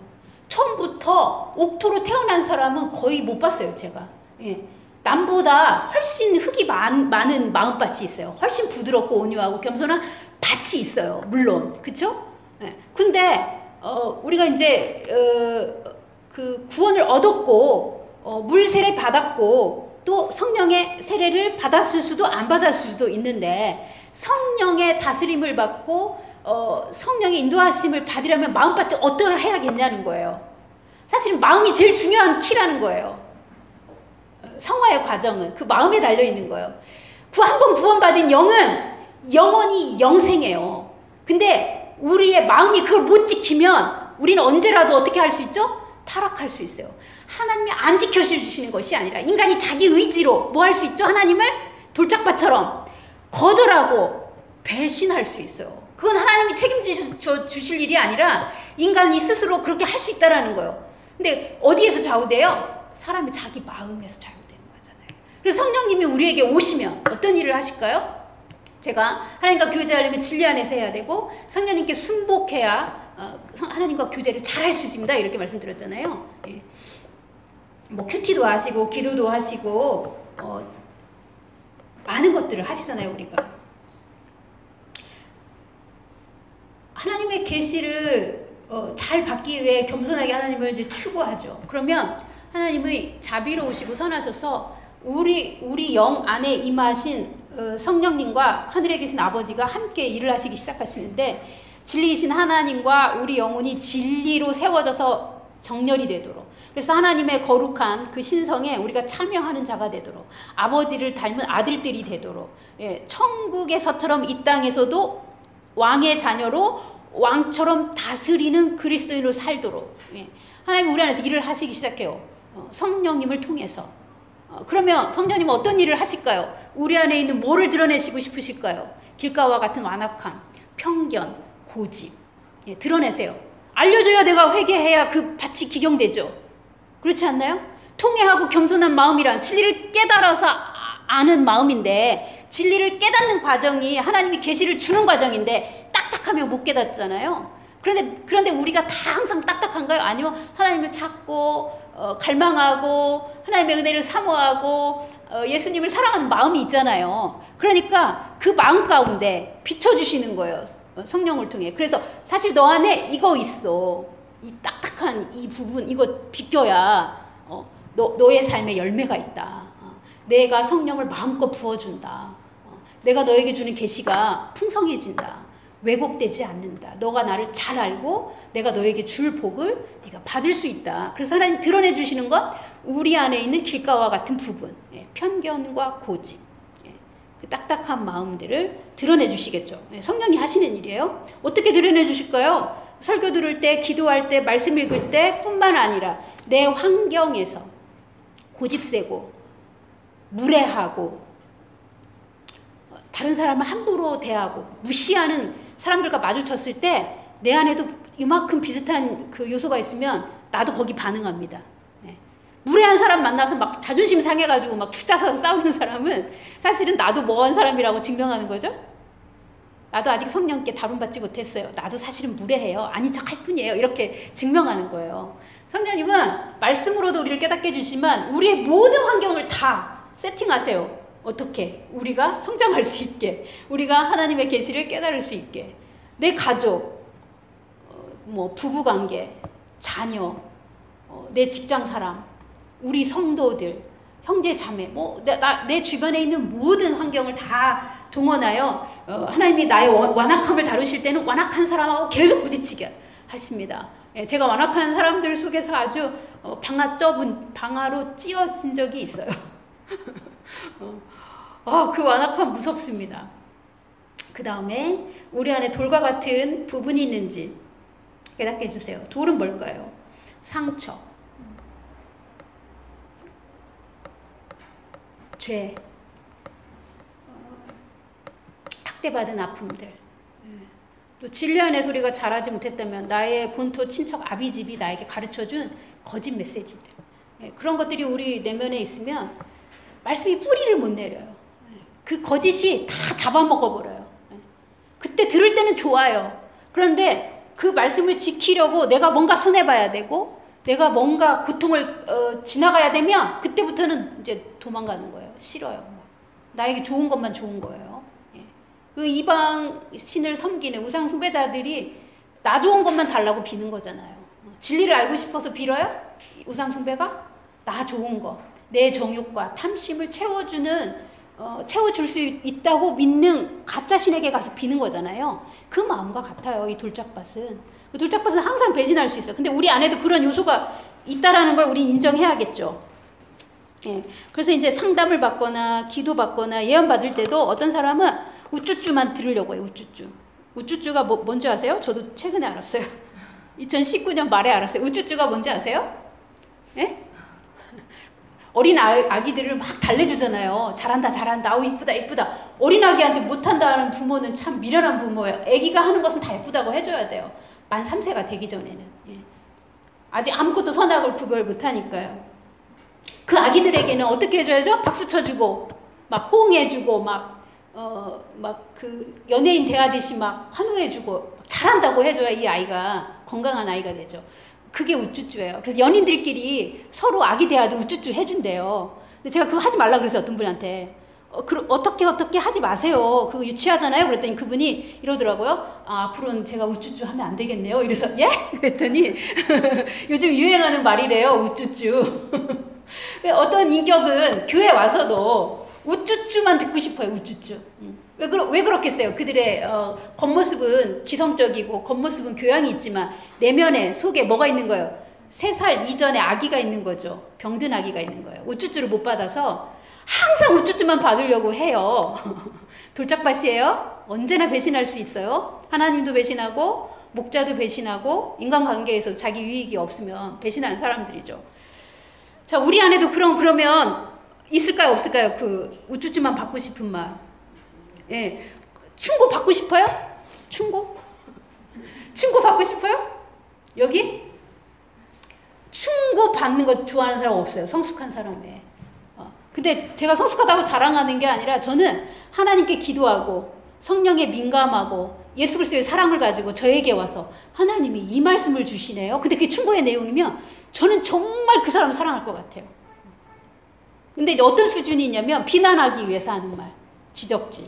처음부터 옥토로 태어난 사람은 거의 못 봤어요, 제가. 예. 남보다 훨씬 흙이 많은 마음밭이 있어요. 훨씬 부드럽고 온유하고 겸손한 밭이 있어요. 물론. 그쵸? 예. 근데 우리가 이제 그 구원을 얻었고 물 세례 받았고 또 성령의 세례를 받았을 수도 안 받았을 수도 있는데 성령의 다스림을 받고 성령의 인도하심을 받으려면 마음밭이 어떠해야겠냐는 거예요. 사실은 마음이 제일 중요한 키라는 거예요. 성화의 과정은 그 마음에 달려있는 거예요. 한 번 구원받은 영은 영원히 영생해요. 근데 우리의 마음이 그걸 못 지키면 우리는 언제라도 어떻게 할 수 있죠? 타락할 수 있어요. 하나님이 안 지켜주시는 것이 아니라 인간이 자기 의지로 뭐 할 수 있죠? 하나님을 돌짝밭처럼 거절하고 배신할 수 있어요. 그건 하나님이 책임져 주실 일이 아니라 인간이 스스로 그렇게 할 수 있다라는 거예요. 근데 어디에서 좌우돼요? 사람이 자기 마음에서 좌우되는 거잖아요. 그래서 성령님이 우리에게 오시면 어떤 일을 하실까요? 제가 하나님과 교제하려면 진리 안에서 해야 되고 성령님께 순복해야 하나님과 교제를 잘할 수 있습니다. 이렇게 말씀드렸잖아요. 예. 뭐 큐티도 하시고 기도도 하시고 많은 것들을 하시잖아요. 우리가 하나님의 계시를 잘 받기 위해 겸손하게 하나님을 이제 추구하죠. 그러면 하나님의 자비로우시고 선하셔서 우리 영 안에 임하신 성령님과 하늘에 계신 아버지가 함께 일을 하시기 시작하시는데 진리이신 하나님과 우리 영혼이 진리로 세워져서 정렬이 되도록, 그래서 하나님의 거룩한 그 신성에 우리가 참여하는 자가 되도록, 아버지를 닮은 아들들이 되도록, 천국에서처럼 이 땅에서도 왕의 자녀로 왕처럼 다스리는 그리스도인으로 살도록 하나님 우리 안에서 일을 하시기 시작해요. 성령님을 통해서. 그러면 성령님은 어떤 일을 하실까요? 우리 안에 있는 뭐를 드러내시고 싶으실까요? 길가와 같은 완악함, 편견, 고집 드러내세요. 알려줘야 내가 회개해야 그 밭이 기경되죠. 그렇지 않나요? 통회하고 겸손한 마음이란 진리를 깨달아서 아는 마음인데, 진리를 깨닫는 과정이 하나님이 계시를 주는 과정인데 딱딱하면 못 깨닫잖아요. 그런데 우리가 다 항상 딱딱한가요? 아니요. 하나님을 찾고 갈망하고 하나님의 은혜를 사모하고 예수님을 사랑하는 마음이 있잖아요. 그러니까 그 마음 가운데 비춰주시는 거예요. 성령을 통해. 그래서 사실 너 안에 이거 있어. 이 딱딱한 이 부분 이거 비껴야 너의 삶에 열매가 있다. 내가 성령을 마음껏 부어준다. 내가 너에게 주는 계시가 풍성해진다. 왜곡되지 않는다. 너가 나를 잘 알고 내가 너에게 줄 복을 네가 받을 수 있다. 그래서 하나님 드러내 주시는 건 우리 안에 있는 길가와 같은 부분, 편견과 고집, 그 딱딱한 마음들을 드러내 주시겠죠. 성령이 하시는 일이에요. 어떻게 드러내 주실까요? 설교 들을 때, 기도할 때, 말씀 읽을 때 뿐만 아니라 내 환경에서 고집 세고 무례하고 다른 사람을 함부로 대하고 무시하는 사람들과 마주쳤을 때 내 안에도 이만큼 비슷한 그 요소가 있으면 나도 거기 반응합니다. 무례한 사람 만나서 막 자존심 상해가지고 막 축 짜서 싸우는 사람은 사실은 나도 뭐한 사람이라고 증명하는 거죠. 나도 아직 성령께 다룬받지 못했어요. 나도 사실은 무례해요. 아닌 척 할 뿐이에요. 이렇게 증명하는 거예요. 성령님은 말씀으로도 우리를 깨닫게 해주시지만 우리의 모든 환경을 다 세팅하세요. 어떻게? 우리가 성장할 수 있게, 우리가 하나님의 계시를 깨달을 수 있게. 내 가족, 뭐 부부관계, 자녀, 내 직장 사람, 우리 성도들, 형제 자매, 뭐 내 주변에 있는 모든 환경을 다 동원하여 하나님이 나의 완악함을 다루실 때는 완악한 사람하고 계속 부딪히게 하십니다. 예, 제가 완악한 사람들 속에서 아주 방아로 찧어진 적이 있어요. 그 완악함 무섭습니다. 그 다음에 우리 안에 돌과 같은 부분이 있는지 깨닫게 해주세요. 돌은 뭘까요? 상처, 죄, 학대받은 아픔들, 또 진리 안에서 우리가 자라지 못했다면 나의 본토 친척 아비집이 나에게 가르쳐준 거짓 메시지들, 그런 것들이 우리 내면에 있으면 말씀이 뿌리를 못 내려요. 그 거짓이 다 잡아먹어버려요. 그때 들을 때는 좋아요. 그런데 그 말씀을 지키려고 내가 뭔가 손해봐야 되고 내가 뭔가 고통을 지나가야 되면 그때부터는 이제 도망가는 거예요. 싫어요. 나에게 좋은 것만 좋은 거예요. 그 이방 신을 섬기는 우상 숭배자들이 나 좋은 것만 달라고 비는 거잖아요. 진리를 알고 싶어서 빌어요? 우상 숭배가? 나 좋은 거, 내 정욕과 탐심을 채워줄 수 있다고 믿는 가짜 신에게 가서 비는 거잖아요. 그 마음과 같아요. 이 돌짝밭은. 그 돌짝밭은 항상 배신할 수 있어요. 근데 우리 안에도 그런 요소가 있다라는 걸 우린 인정해야겠죠. 예. 그래서 이제 상담을 받거나 기도 받거나 예언 받을 때도 어떤 사람은 우쭈쭈만 들으려고 해요. 우쭈쭈. 우쭈쭈가 뭔지 아세요? 저도 최근에 알았어요. 2019년 말에 알았어요. 우쭈쭈가 뭔지 아세요? 예? 어린 아기들을 막 달래주잖아요. 잘한다 잘한다. 아우 이쁘다 이쁘다. 어린 아기한테 못한다는 부모는 참 미련한 부모예요. 아기가 하는 것은 다 예쁘다고 해줘야 돼요. 만 3세가 되기 전에는. 예. 아직 아무것도 선악을 구별 못하니까요. 그 아기들에게는 어떻게 해줘야죠? 박수 쳐주고 막 호응해주고 막 그 연예인 대하듯이 막 환호해주고 잘한다고 해줘야 이 아이가 건강한 아이가 되죠. 그게 우쭈쭈예요. 그래서 연인들끼리 서로 아기 대하듯 우쭈쭈 해준대요. 근데 제가 그거 하지 말라 그랬어요. 어떤 분한테. 어떻게 하지 마세요. 그거 유치하잖아요. 그랬더니 그분이 이러더라고요. 앞으로는 제가 우쭈쭈 하면 안 되겠네요. 이래서 예? 그랬더니 요즘 유행하는 말이래요. 우쭈쭈. 어떤 인격은 교회 와서도 우쭈쭈만 듣고 싶어요. 우쭈쭈. 왜 그렇겠어요? 그들의 겉모습은 지성적이고 겉모습은 교양이 있지만 내면에 속에 뭐가 있는 거예요? 3살 이전에 아기가 있는 거죠. 병든 아기가 있는 거예요. 우쭈쭈를 못 받아서 항상 우쭈쭈만 받으려고 해요. 돌짝밭이에요. 언제나 배신할 수 있어요. 하나님도 배신하고 목자도 배신하고 인간관계에서 자기 유익이 없으면 배신하는 사람들이죠. 자, 우리 안에도 그러면 있을까요? 없을까요? 그 우쭈쭈만 받고 싶은 말. 예. 충고 받고 싶어요? 충고 받고 싶어요? 여기? 충고 받는 거 좋아하는 사람 없어요. 성숙한 사람에. 근데 제가 성숙하다고 자랑하는 게 아니라 저는 하나님께 기도하고 성령에 민감하고 예수 그리스도의 사랑을 가지고 저에게 와서 하나님이 이 말씀을 주시네요. 근데 그게 충고의 내용이면 저는 정말 그 사람을 사랑할 것 같아요. 근데 이제 어떤 수준이 있냐면 비난하기 위해서 하는 말, 지적질.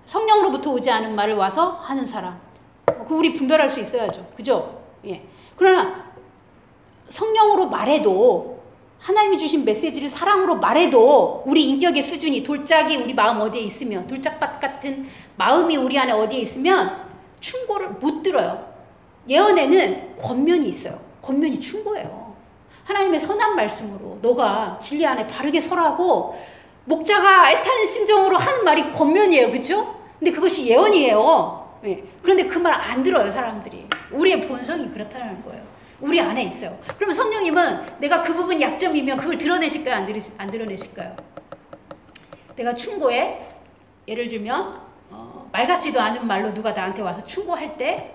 성령으로부터 오지 않은 말을 와서 하는 사람. 그 우리 분별할 수 있어야죠. 그죠? 예. 그러나 성령으로 말해도 하나님이 주신 메시지를 사랑으로 말해도 우리 인격의 수준이 돌짝이 우리 마음 어디에 있으면 돌짝밭 같은 마음이 우리 안에 어디에 있으면 충고를 못 들어요. 예언에는 권면이 있어요. 권면이 충고예요. 하나님의 선한 말씀으로 너가 진리 안에 바르게 서라고 목자가 애타는 심정으로 하는 말이 권면이에요. 그렇죠? 근데 그것이 예언이에요. 예. 그런데 그 말 안 들어요. 사람들이. 우리의 본성이 그렇다는 거예요. 우리 안에 있어요. 그러면 성령님은 내가 그 부분이 약점이면 그걸 드러내실까요? 안 드러내실까요? 내가 충고에 예를 들면 말 같지도 않은 말로 누가 나한테 와서 충고할 때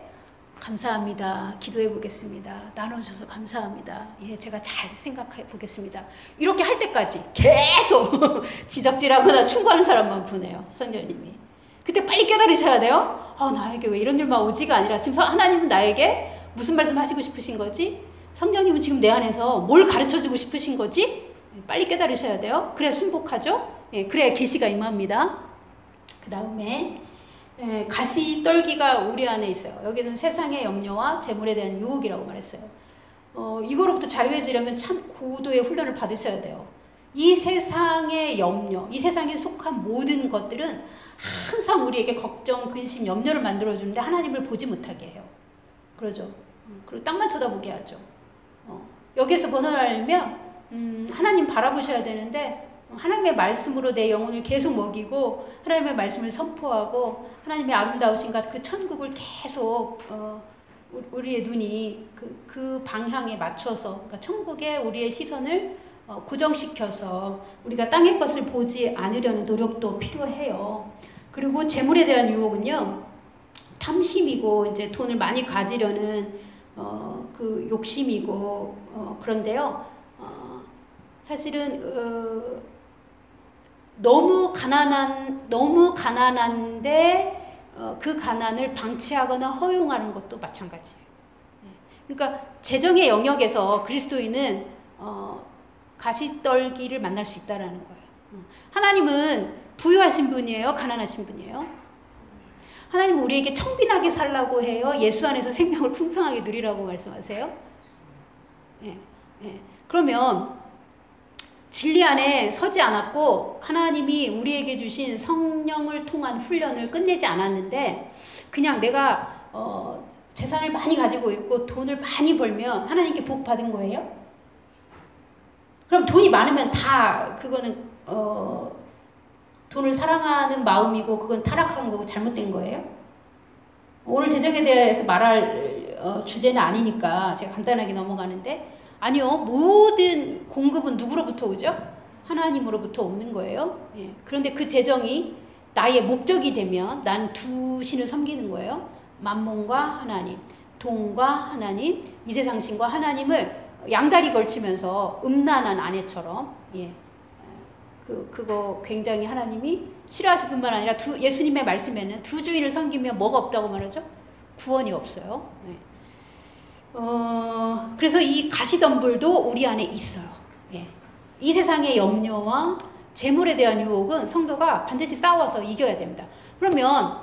감사합니다. 기도해 보겠습니다. 나눠주셔서 감사합니다. 예, 제가 잘 생각해 보겠습니다. 이렇게 할 때까지 계속 지적질하거나 충고하는 사람만 보내요. 성령님이. 그때 빨리 깨달으셔야 돼요. 나에게 왜 이런 일만 오지가 아니라 지금 하나님은 나에게 무슨 말씀 하시고 싶으신 거지? 성령님은 지금 내 안에서 뭘 가르쳐주고 싶으신 거지? 빨리 깨달으셔야 돼요. 그래야 순복하죠. 예, 그래야 계시가 임합니다. 그 다음에 가시떨기가 우리 안에 있어요. 여기는 세상의 염려와 재물에 대한 유혹이라고 말했어요. 이거로부터 자유해지려면 참 고도의 훈련을 받으셔야 돼요. 이 세상의 염려, 이 세상에 속한 모든 것들은 항상 우리에게 걱정, 근심, 염려를 만들어주는데 하나님을 보지 못하게 해요. 그러죠. 그리고 땅만 쳐다보게 하죠. 여기에서 벗어나려면 하나님 바라보셔야 되는데 하나님의 말씀으로 내 영혼을 계속 먹이고 하나님의 말씀을 선포하고 하나님의 아름다우신가 그 천국을 계속 우리의 눈이 그 방향에 맞춰서 그러니까 천국에 우리의 시선을 고정시켜서 우리가 땅의 것을 보지 않으려는 노력도 필요해요. 그리고 재물에 대한 유혹은요, 탐심이고 이제 돈을 많이 가지려는 그 욕심이고 그런데요, 사실은 너무 가난한데 그 가난을 방치하거나 허용하는 것도 마찬가지예요. 그러니까 재정의 영역에서 그리스도인은 가시떨기를 만날 수 있다라는 거예요. 하나님은 부유하신 분이에요? 가난하신 분이에요? 하나님은 우리에게 청빈하게 살라고 해요? 예수 안에서 생명을 풍성하게 누리라고 말씀하세요? 예, 예. 그러면 진리 안에 서지 않았고 하나님이 우리에게 주신 성령을 통한 훈련을 끝내지 않았는데 그냥 내가 재산을 많이 가지고 있고 돈을 많이 벌면 하나님께 복 받은 거예요? 그럼 돈이 많으면 다 그거는 돈을 사랑하는 마음이고 그건 타락한 거고 잘못된 거예요? 오늘 재정에 대해서 말할 주제는 아니니까 제가 간단하게 넘어가는데 아니요. 모든 공급은 누구로부터 오죠? 하나님으로부터 오는 거예요. 예. 그런데 그 재정이 나의 목적이 되면 난 두 신을 섬기는 거예요. 만몬과 하나님, 돈과 하나님, 이 세상 신과 하나님을 양다리 걸치면서 음란한 아내처럼 예. 그거 굉장히 하나님이 싫어하실 뿐만 아니라 예수님의 말씀에는 두 주인을 섬기면 뭐가 없다고 말하죠? 구원이 없어요. 예. 그래서 이 가시덤불도 우리 안에 있어요. 예. 이 세상의 염려와 재물에 대한 유혹은 성도가 반드시 싸워서 이겨야 됩니다. 그러면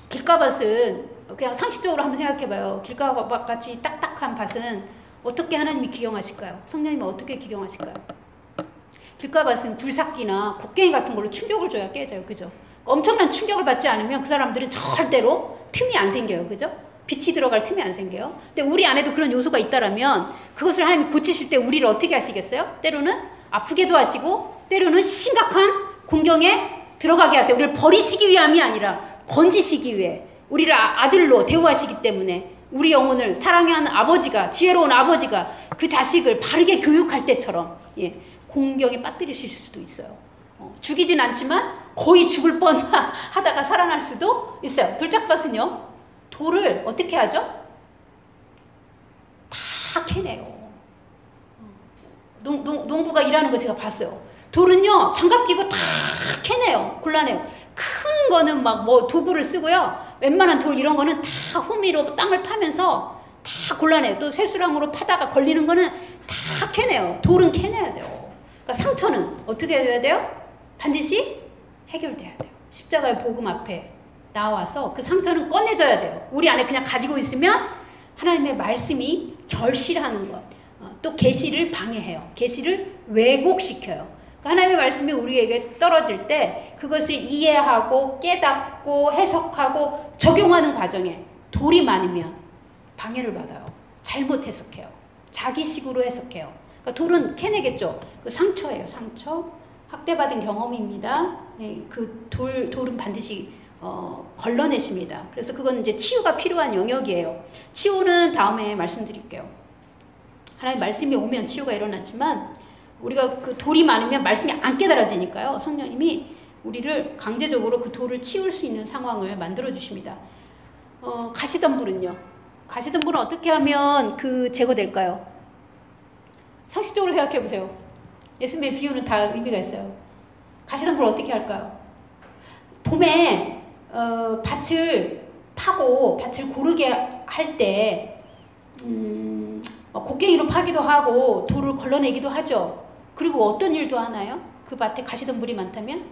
길가밭은 그냥 상식적으로 한번 생각해봐요. 길가밭 같이 딱딱한 밭은 어떻게 하나님이 기경하실까요? 성령님은 어떻게 기경하실까요? 길가밭은 굴삭기나 곡괭이 같은 걸로 충격을 줘야 깨져요. 그죠? 엄청난 충격을 받지 않으면 그 사람들은 절대로 틈이 안 생겨요. 그죠? 빛이 들어갈 틈이 안 생겨요. 근데 우리 안에도 그런 요소가 있다라면 그것을 하나님이 고치실 때 우리를 어떻게 하시겠어요? 때로는 아프게도 하시고 때로는 심각한 공경에 들어가게 하세요. 우리를 버리시기 위함이 아니라 건지시기 위해 우리를 아들로 대우하시기 때문에 우리 영혼을 사랑하는 아버지가 지혜로운 아버지가 그 자식을 바르게 교육할 때처럼 예, 공경에 빠뜨리실 수도 있어요. 죽이진 않지만 거의 죽을 뻔하다가 살아날 수도 있어요. 둘짝밭은요. 돌을 어떻게 하죠? 다 캐내요. 농부가 일하는 거 제가 봤어요. 돌은요, 장갑 끼고 다 캐내요. 골라내요. 큰 거는 막 뭐 도구를 쓰고요. 웬만한 돌 이런 거는 다 호미로 땅을 파면서 다 골라내요. 또 쇠수랑으로 파다가 걸리는 거는 다 캐내요. 돌은 캐내야 돼요. 그러니까 상처는 어떻게 해야 돼요? 반드시 해결돼야 돼요. 십자가의 복음 앞에 나와서 그 상처는 꺼내줘야 돼요. 우리 안에 그냥 가지고 있으면 하나님의 말씀이 결실하는 것, 또 계시를 방해해요. 계시를 왜곡시켜요. 그러니까 하나님의 말씀이 우리에게 떨어질 때 그것을 이해하고 깨닫고 해석하고 적용하는 과정에 돌이 많으면 방해를 받아요. 잘못 해석해요. 자기식으로 해석해요. 그러니까 돌은 캐내겠죠. 그 상처예요. 상처. 학대받은 경험입니다. 네, 그 돌은 반드시 걸러내십니다. 그래서 그건 이제 치유가 필요한 영역이에요. 치유는 다음에 말씀드릴게요. 하나님 말씀이 오면 치유가 일어나지만 우리가 그 돌이 많으면 말씀이 안 깨달아지니까요. 성령님이 우리를 강제적으로 그 돌을 치울 수 있는 상황을 만들어 주십니다. 가시덤불은요. 가시던 불은 어떻게 하면 그 제거될까요? 상식적으로 생각해 보세요. 예수님의 비유는 다 의미가 있어요. 가시던 불 어떻게 할까요? 봄에 밭을 파고 밭을 고르게 할 때 곡괭이로 파기도 하고 돌을 걸러내기도 하죠. 그리고 어떤 일도 하나요? 그 밭에 가시덤불이 많다면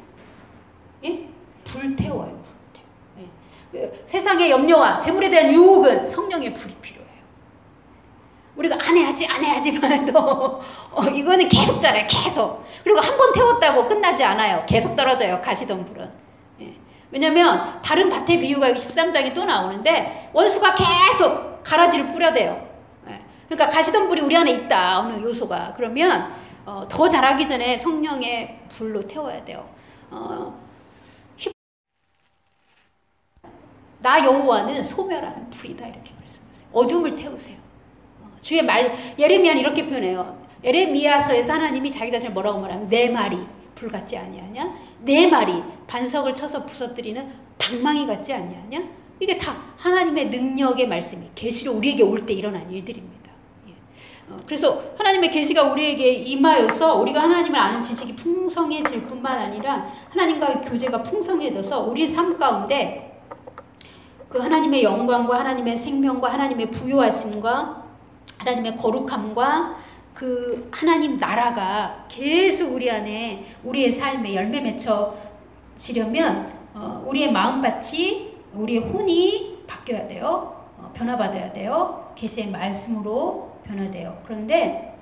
예? 불태워요. 불태워. 예. 세상의 염려와 재물에 대한 유혹은 성령의 불이 필요해요. 우리가 안 해야지만 해도 이거는 계속 자라요. 계속. 그리고 한 번 태웠다고 끝나지 않아요. 계속 떨어져요. 가시덤불은. 예. 왜냐면 다른 밭의 비유가 13장에 또 나오는데 원수가 계속 가라지를 뿌려대요. 예. 그러니까 가시덤불이 우리 안에 있다. 어느 요소가. 그러면 더 자라기 전에 성령의 불로 태워야 돼요. 나 여호와는 소멸하는 불이다 이렇게 말씀하세요. 어둠을 태우세요. 주의 말 예레미야는 이렇게 표현해요. 예레미야서에서 하나님이 자기 자신을 뭐라고 말하면 내 말이 불 같지 아니하냐? 내 말이 반석을 쳐서 부서뜨리는 방망이 같지 아니하냐? 이게 다 하나님의 능력의 말씀이 계시로 우리에게 올 때 일어난 일들입니다. 그래서 하나님의 계시가 우리에게 임하여서 우리가 하나님을 아는 지식이 풍성해질 뿐만 아니라 하나님과의 교제가 풍성해져서 우리 삶 가운데 그 하나님의 영광과 하나님의 생명과 하나님의 부요하심과 하나님의 거룩함과 그 하나님 나라가 계속 우리 안에 우리의 삶에 열매 맺혀지려면 우리의 마음밭이 우리의 혼이 바뀌어야 돼요. 변화받아야 돼요. 계시의 말씀으로 변화돼요. 그런데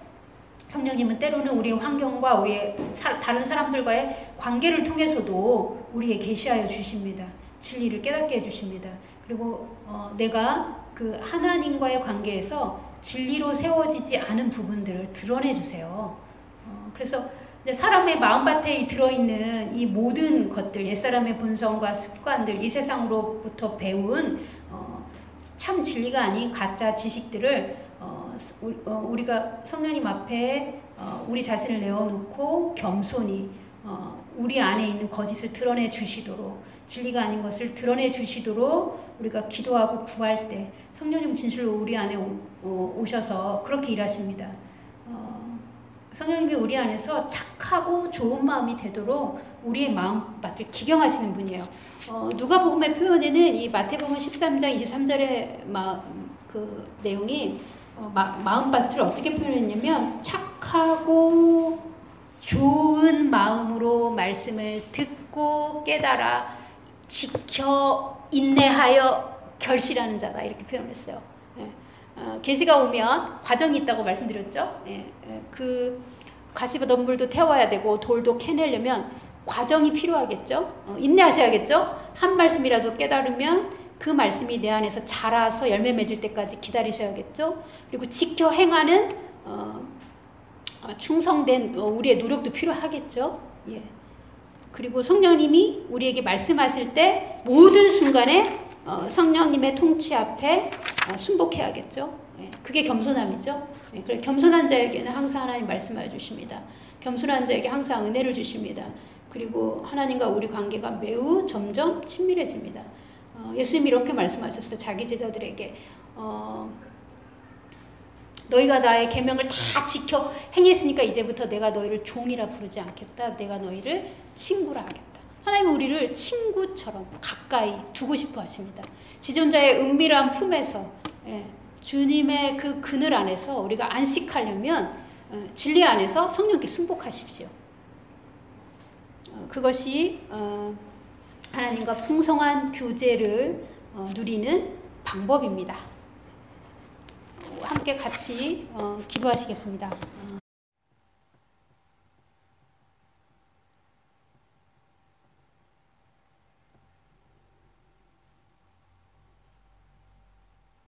성령님은 때로는 우리의 환경과 우리의 다른 사람들과의 관계를 통해서도 우리에게 계시하여 주십니다. 진리를 깨닫게 해주십니다. 그리고 내가 그 하나님과의 관계에서 진리로 세워지지 않은 부분들을 드러내 주세요. 그래서 이제 사람의 마음밭에 들어있는 이 모든 것들, 옛사람의 본성과 습관들, 이 세상으로부터 배운 참 진리가 아닌 가짜 지식들을 우리가 성령님 앞에 우리 자신을 내어놓고 겸손히 우리 안에 있는 거짓을 드러내 주시도록, 진리가 아닌 것을 드러내 주시도록 우리가 기도하고 구할 때 성령님 진실로 우리 안에 오셔서 그렇게 일하십니다. 성령님이 우리 안에서 착하고 좋은 마음이 되도록 우리의 마음밭을 기경하시는 분이에요. 누가복음의 표현에는 이 마태복음 13장 23절의 그 내용이 마음밭을 어떻게 표현했냐면 착하고 좋은 마음으로 말씀을 듣고 깨달아 지켜 인내하여 결실하는 자다 이렇게 표현했어요. 계시가 오면 과정이 있다고 말씀드렸죠. 그 가시덤불도 태워야 되고 돌도 캐내려면 과정이 필요하겠죠. 인내하셔야겠죠. 한 말씀이라도 깨달으면 그 말씀이 내 안에서 자라서 열매 맺을 때까지 기다리셔야겠죠. 그리고 지켜 행하는 충성된 우리의 노력도 필요하겠죠. 예. 그리고 성령님이 우리에게 말씀하실 때 모든 순간에 성령님의 통치 앞에 순복해야겠죠. 예. 그게 겸손함이죠. 예. 그래서 겸손한 자에게는 항상 하나님 말씀하여 주십니다. 겸손한 자에게 항상 은혜를 주십니다. 그리고 하나님과 우리 관계가 매우 점점 친밀해집니다. 예수님이 이렇게 말씀하셨어요. 자기 제자들에게 너희가 나의 계명을 다 지켜 행했으니까 이제부터 내가 너희를 종이라 부르지 않겠다. 내가 너희를 친구라 하겠다. 하나님은 우리를 친구처럼 가까이 두고 싶어 하십니다. 지존자의 은밀한 품에서 주님의 그 그늘 안에서 우리가 안식하려면 진리 안에서 성령께 순복하십시오. 그것이 하나님과 풍성한 교제를 누리는 방법입니다. 함께 같이 기도하시겠습니다.